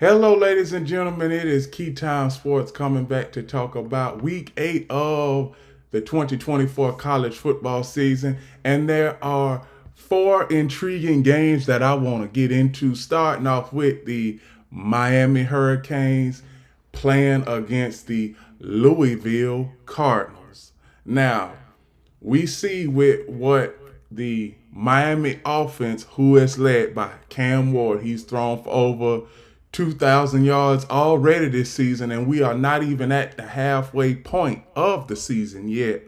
Hello, ladies and gentlemen. It is Key Time Sports coming back to talk about week 8 of the 2024 college football season. And there are four intriguing games that I want to get into, starting off with the Miami Hurricanes playing against the Louisville Cardinals. Now, we see with what the Miami offense, who is led by Cam Ward, he's thrown for over 2,000 yards already this season, and we are not even at the halfway point of the season yet.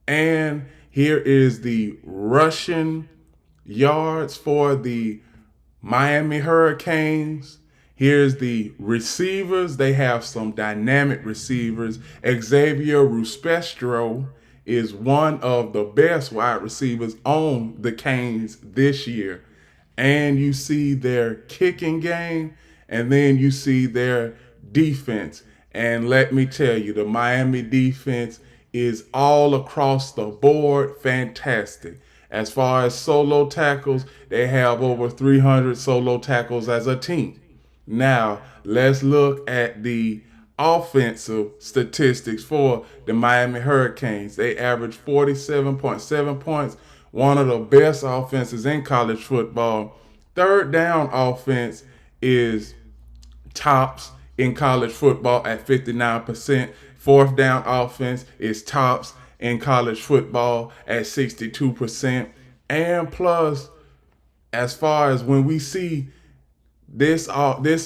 And here is the rushing yards for the Miami Hurricanes. Here's the receivers. They have some dynamic receivers. Xavier Ruspestro is one of the best wide receivers on the Canes this year. And you see their kicking game, and then you see their defense. And let me tell you, the Miami defense is all across the board fantastic. As far as solo tackles, they have over 300 solo tackles as a team. Now, let's look at the offensive statistics for the Miami Hurricanes. They average 47.7 points, one of the best offenses in college football. Third down offense is tops in college football at 59%. Fourth down offense is tops in college football at 62%. And plus, as far as when we see this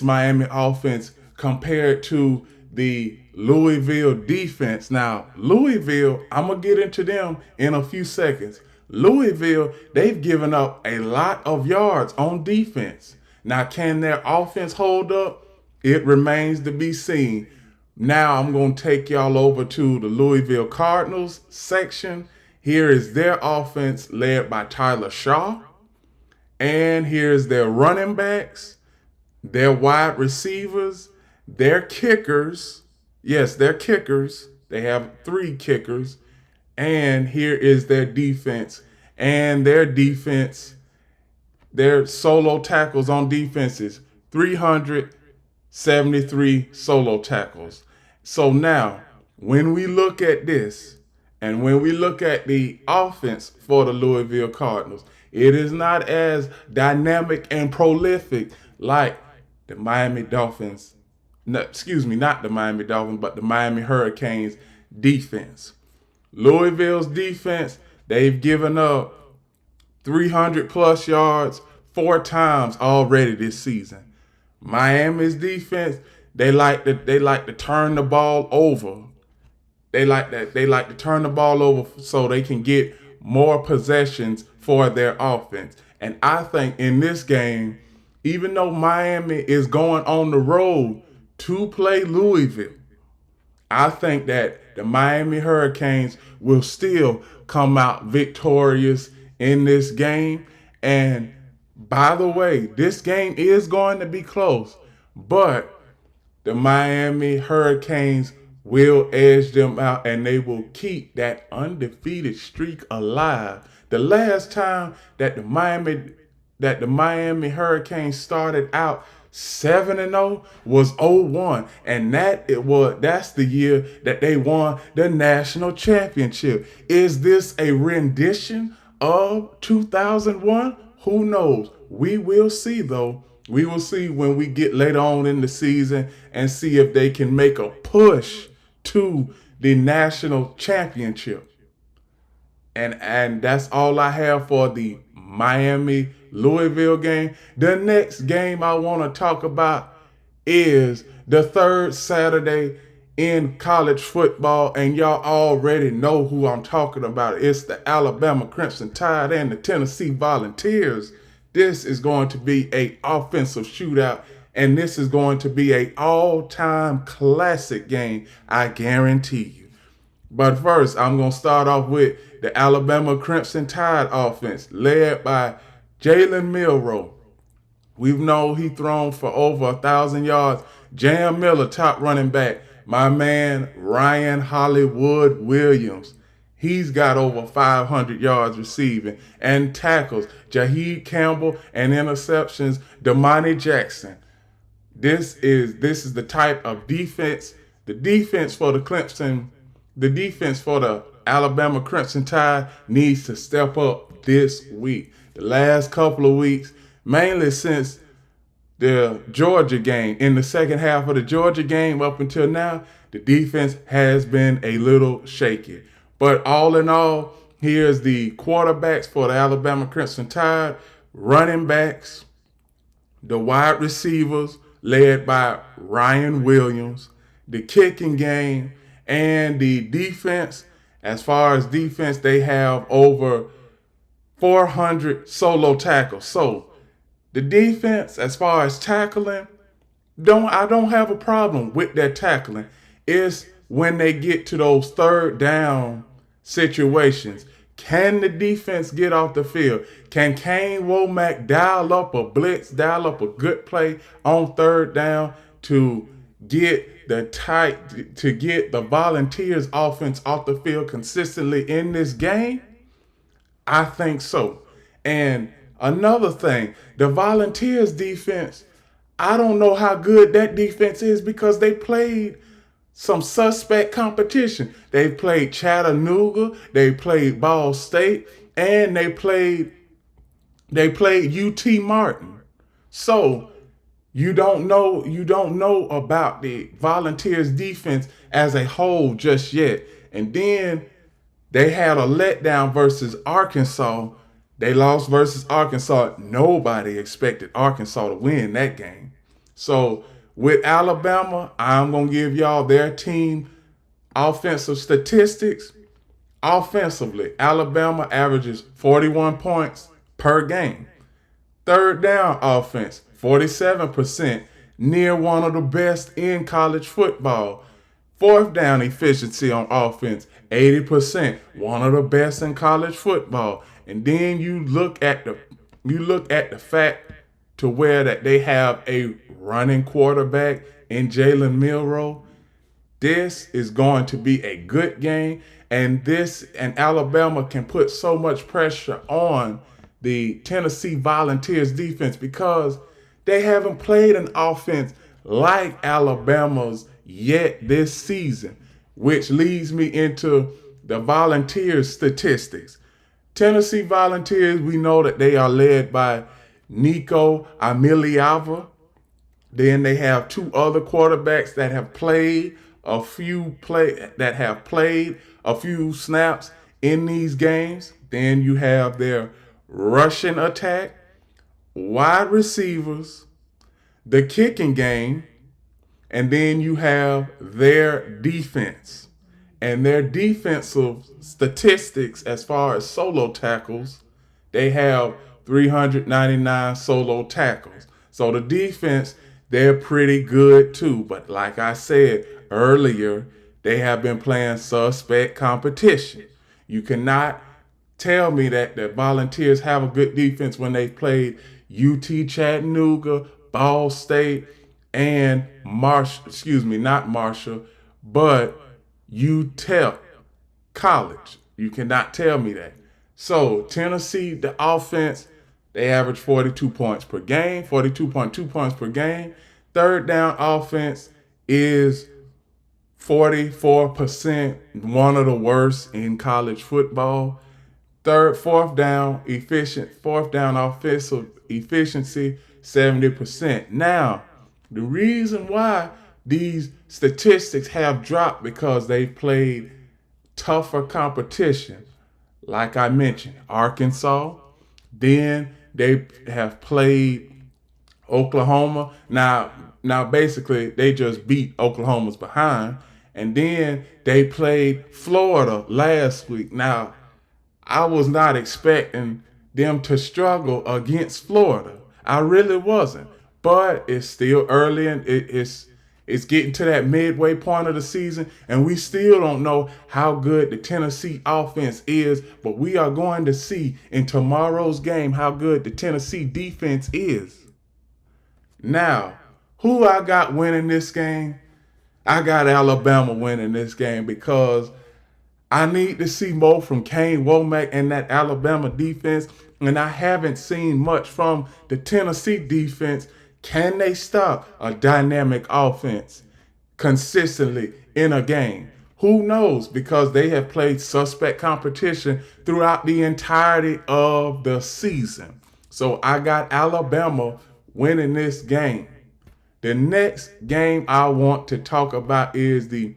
Miami offense compared to the Louisville defense. Now, Louisville, I'm going to get into them in a few seconds. Louisville, they've given up a lot of yards on defense. Now, can their offense hold up? It remains to be seen. Now, I'm going to take y'all over to the Louisville Cardinals section. Here is their offense led by Tyler Shaw. And here's their running backs, their wide receivers, their kickers. Yes, they're kickers. They have three kickers. And here is their defense. And their solo tackles on defenses, 373 solo tackles. So now, when we look at this, and when we look at the offense for the Louisville Cardinals, it is not as dynamic and prolific like the Miami Dolphins. No, excuse me, not the Miami Dolphins, but the Miami Hurricanes defense. Louisville's defense, they've given up 300 plus yards 4 times already this season. Miami's defense, they like to turn the ball over. They like to turn the ball over so they can get more possessions for their offense. And I think in this game, even though Miami is going on the road to play Louisville, I think that the Miami Hurricanes will still come out victorious in this game. And by the way, this game is going to be close, but the Miami Hurricanes will edge them out and they will keep that undefeated streak alive. The last time that the Miami Hurricanes started out 7-0 was 01, and that's the year that they won the national championship. Is this a rendition of 2001? Who knows? We will see though. We will see when we get later on in the season and see if they can make a push to the national championship. And that's all I have for the Miami Louisville game. The next game I want to talk about is the third Saturday in college football, and y'all already know who I'm talking about. It's the Alabama Crimson Tide and the Tennessee Volunteers. This is going to be an offensive shootout, and this is going to be an all-time classic game, I guarantee you. But first, I'm going to start off with the Alabama Crimson Tide offense, led by Jalen Milroe. We've known he thrown for over 1,000 yards. Jam Miller, top running back. My man, Ryan Hollywood Williams. He's got over 500 yards receiving and tackles. Jaheed Campbell and interceptions, Damani Jackson. This is the type of defense. The defense for the Clemson, the defense for the Alabama Crimson Tide needs to step up this week. The last couple of weeks, mainly since the Georgia game, in the second half of the Georgia game up until now, the defense has been a little shaky. But all in all, here's the quarterbacks for the Alabama Crimson Tide, running backs, the wide receivers led by Ryan Williams, the kicking game, and the defense. As far as defense, they have over 400 solo tackles. So the defense, as far as tackling, I don't have a problem with their tackling. It's when they get to those third down situations. Can the defense get off the field? Can Kane Womack dial up a blitz, dial up a good play on third down to get the Volunteers offense off the field consistently in this game? I think so. And another thing, the Volunteers defense, I don't know how good that defense is because they played some suspect competition. They played Chattanooga, they played Ball State, and they played UT Martin. So you don't know about the Volunteers defense as a whole just yet. And then they had a letdown versus Arkansas. They lost versus Arkansas. Nobody expected Arkansas to win that game. So with Alabama, I'm going to give y'all their team offensive statistics. Offensively, Alabama averages 41 points per game. Third down offense, 47%, near one of the best in college football. Fourth down efficiency on offense, 80%, one of the best in college football. And then you look at the fact to where that they have a running quarterback in Jalen Milroe. This is going to be a good game, and Alabama can put so much pressure on the Tennessee Volunteers defense because they haven't played an offense like Alabama's yet this season, which leads me into the Volunteers statistics. Tennessee Volunteers, we know that they are led by Nico Amiliava. Then they have two other quarterbacks that have played a few snaps in these games. Then you have their rushing attack, wide receivers, the kicking game, and then you have their defense. And their defensive statistics, as far as solo tackles, they have 399 solo tackles. So the defense, they're pretty good too. But like I said earlier, they have been playing suspect competition. You cannot tell me that the Volunteers have a good defense when they played UT Chattanooga, Ball State, and not Marshall, but UTEP College. You cannot tell me that. So Tennessee, the offense, they average 42 points per game, 42.2 points per game. Third down offense is 44%, one of the worst in college football. Fourth down offensive efficiency, 70%. Now, the reason why these statistics have dropped because they've played tougher competition. Like I mentioned, Arkansas. Then they have played Oklahoma. Now basically they just beat Oklahoma's behind. And then they played Florida last week. Now, I was not expecting them to struggle against Florida. I really wasn't. But it's still early and it's getting to that midway point of the season, and we still don't know how good the Tennessee offense is, but we are going to see in tomorrow's game how good the Tennessee defense is. Now, who I got winning this game? I got Alabama winning this game because I need to see more from Kane Womack and that Alabama defense, and I haven't seen much from the Tennessee defense. Can they stop a dynamic offense consistently in a game? Who knows? Because they have played suspect competition throughout the entirety of the season. So I got Alabama winning this game. The next game I want to talk about is the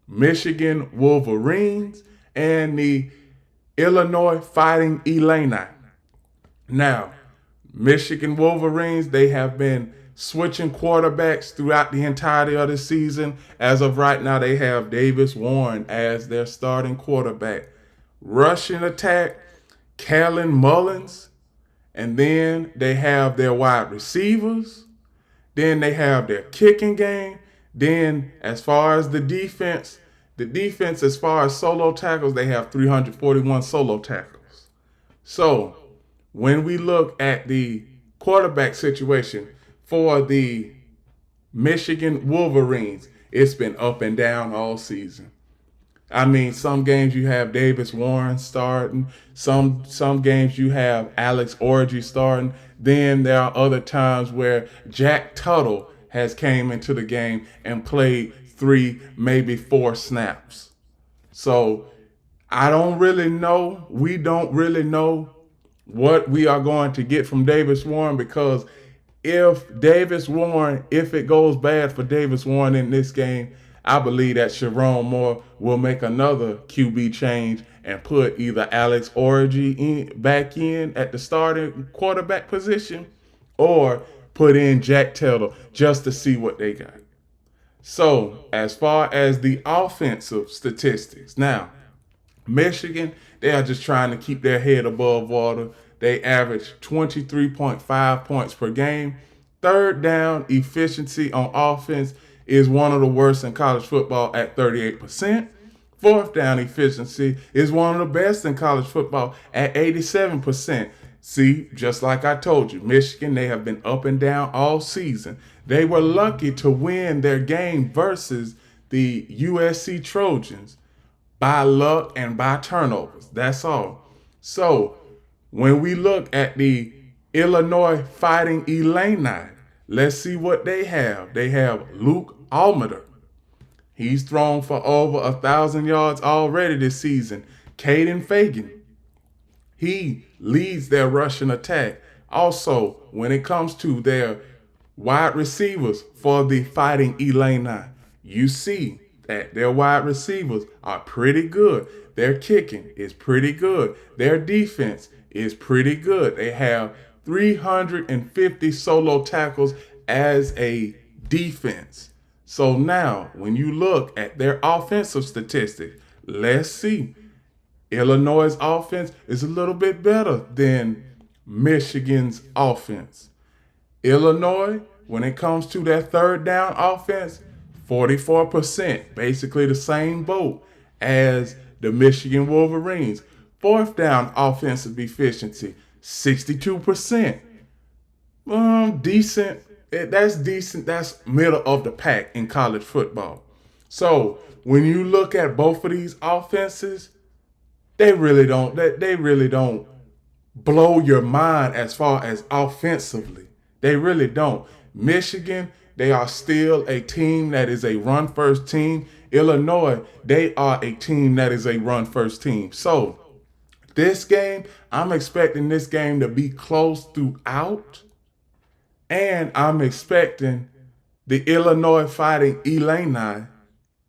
Michigan Wolverines and the Illinois Fighting Illini. Now, Michigan Wolverines, they have been switching quarterbacks throughout the entirety of the season. As of right now, they have Davis Warren as their starting quarterback. Rushing attack, Kellen Mullins, and then they have their wide receivers. Then they have their kicking game. Then, as far as the defense as far as solo tackles, they have 341 solo tackles. So, when we look at the quarterback situation for the Michigan Wolverines, it's been up and down all season. I mean, some games you have Davis Warren starting, some games you have Alex Orji starting. Then there are other times where Jack Tuttle has came into the game and played 3, maybe 4 snaps. So I don't really know. We don't really know what we are going to get from Davis Warren, because if it goes bad for Davis Warren in this game, I believe that Sharon Moore will make another QB change and put either Alex Orji back in at the starting quarterback position, or put in Jack Tuttle just to see what they got. So, as far as the offensive statistics, now, Michigan, they are just trying to keep their head above water. They average 23.5 points per game. Third down efficiency on offense is one of the worst in college football at 38%. Fourth down efficiency is one of the best in college football at 87%. See, just like I told you, Michigan, they have been up and down all season. They were lucky to win their game versus the USC Trojans by luck and by turnovers. That's all. So, when we look at the Illinois Fighting Illini, let's see what they have. They have Luke Almeter. He's thrown for over 1,000 yards already this season. Caden Fagan, he leads their rushing attack. Also, when it comes to their wide receivers for the Fighting Illini, you see that their wide receivers are pretty good. Their kicking is pretty good. Their defense is pretty good. They have 350 solo tackles as a defense. So now, when you look at their offensive statistics, let's see. Illinois' offense is a little bit better than Michigan's offense. Illinois, when it comes to their third down offense, 44%, basically the same boat as the Michigan Wolverines. Fourth down offensive efficiency, 62%. Decent. That's decent. That's middle of the pack in college football. So when you look at both of these offenses, they really don't blow your mind as far as offensively. They really don't. Michigan, they are still a team that is a run-first team. Illinois, they are a team that is a run-first team. So this game, I'm expecting this game to be close throughout. And I'm expecting the Illinois Fighting Illini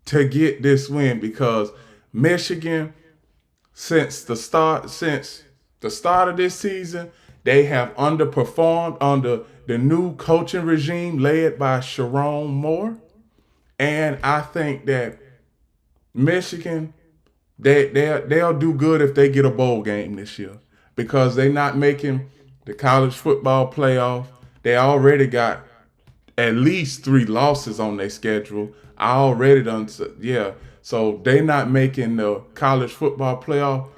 to get this win, because Michigan, since the start of this season, they have underperformed under the new coaching regime led by Sharon Moore. And I think that Michigan, they'll do good if they get a bowl game this year, because they're not making the college football playoff. They already got at least 3 losses on their schedule. I already done, yeah. So they're not making the college football playoff.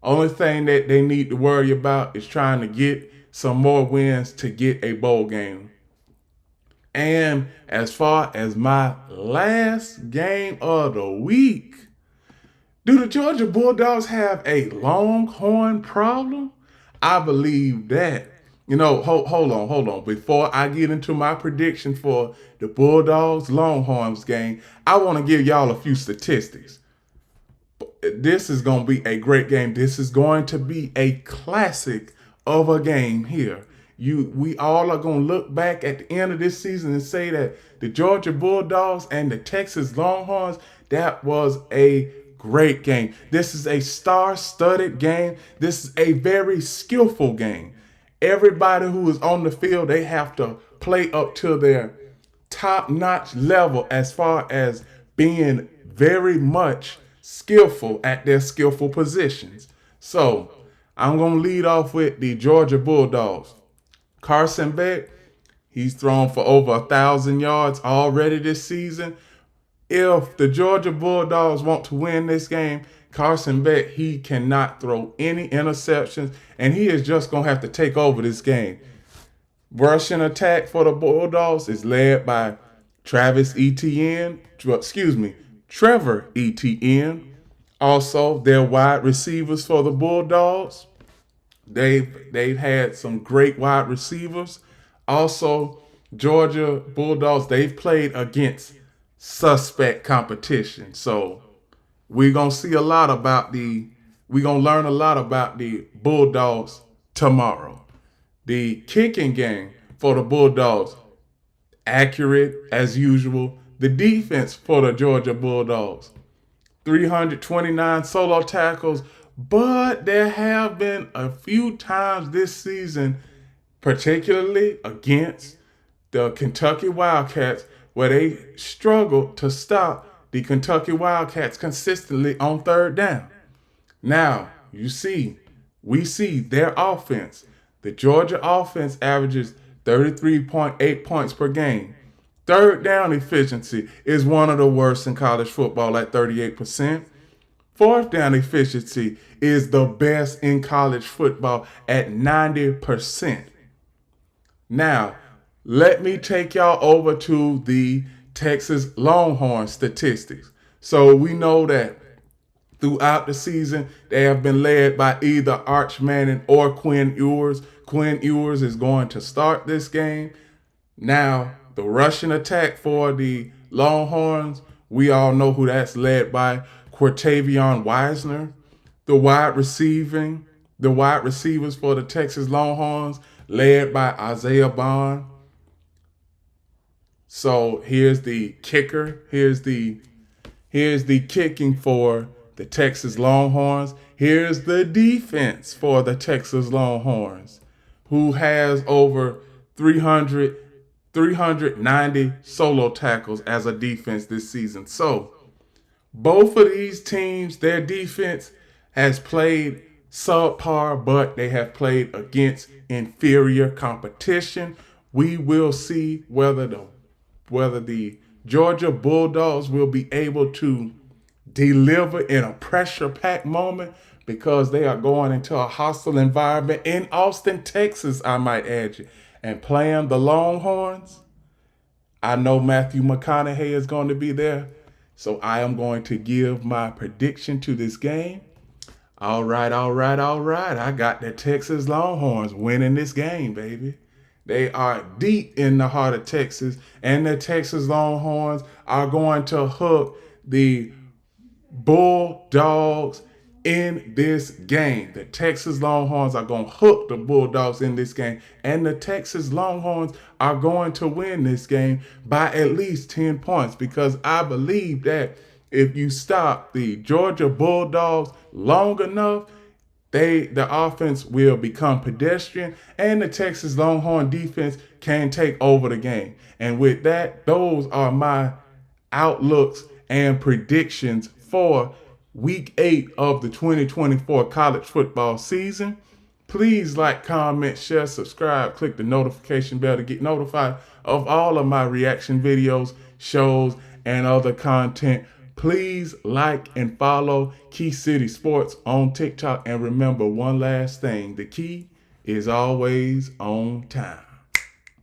Only thing that they need to worry about is trying to get some more wins to get a bowl game. And as far as my last game of the week, do the Georgia Bulldogs have a Longhorn problem? I believe that. Hold on. Before I get into my prediction for the Bulldogs Longhorns game, I want to give y'all a few statistics. This is going to be a great game. This is going to be a classic of a game here. We all are going to look back at the end of this season and say that the Georgia Bulldogs and the Texas Longhorns, that was a great game. This is a star-studded game. This is a very skillful game. Everybody who is on the field, they have to play up to their top-notch level as far as being very much skillful at their skillful positions. So I'm going to lead off with the Georgia Bulldogs. Carson Beck, he's thrown for over 1,000 yards already this season. If the Georgia Bulldogs want to win this game, Carson Beck, he cannot throw any interceptions, and he is just going to have to take over this game. Rushing attack for the Bulldogs is led by Trevor Etienne. Also, their wide receivers for the Bulldogs, they've had some great wide receivers. Also, Georgia Bulldogs, they've played against suspect competition. So we're gonna learn a lot about the Bulldogs tomorrow. The kicking game for the Bulldogs, accurate as usual. The defense for the Georgia Bulldogs, 329 solo tackles, but there have been a few times this season, particularly against the Kentucky Wildcats, where they struggled to stop the Kentucky Wildcats consistently on third down. Now, we see their offense. The Georgia offense averages 33.8 points per game. Third down efficiency is one of the worst in college football at 38%. Fourth down efficiency is the best in college football at 90%. Now, let me take y'all over to the Texas Longhorn statistics. So we know that throughout the season, they have been led by either Arch Manning or Quinn Ewers. Quinn Ewers is going to start this game. Now, the rushing attack for the Longhorns, we all know who that's led by, Quatavion Wisner. The wide receivers for the Texas Longhorns, led by Isaiah Bond. So here's the kicker. Here's the kicking for the Texas Longhorns. Here's the defense for the Texas Longhorns, who has over 390 solo tackles as a defense this season. So both of these teams, their defense has played subpar, but they have played against inferior competition. We will see whether the Georgia Bulldogs will be able to deliver in a pressure-packed moment, because they are going into a hostile environment in Austin, Texas, I might add you, and playing the Longhorns. I know Matthew McConaughey is going to be there, so I am going to give my prediction to this game. All right. I got the Texas Longhorns winning this game, baby. They are deep in the heart of Texas, and the Texas Longhorns are going to hook the Bulldogs in this game. The Texas Longhorns are going to hook the Bulldogs in this game, and the Texas Longhorns are going to win this game by at least 10 points, because I believe that if you stop the Georgia Bulldogs long enough, the offense will become pedestrian, and the Texas Longhorn defense can take over the game. And with that, those are my outlooks and predictions for Week 8 of the 2024 college football season. Please like, comment, share, subscribe, click the notification bell to get notified of all of my reaction videos, shows, and other content. Please like and follow Key City Sports on TikTok. And remember one last thing, the key is always on time.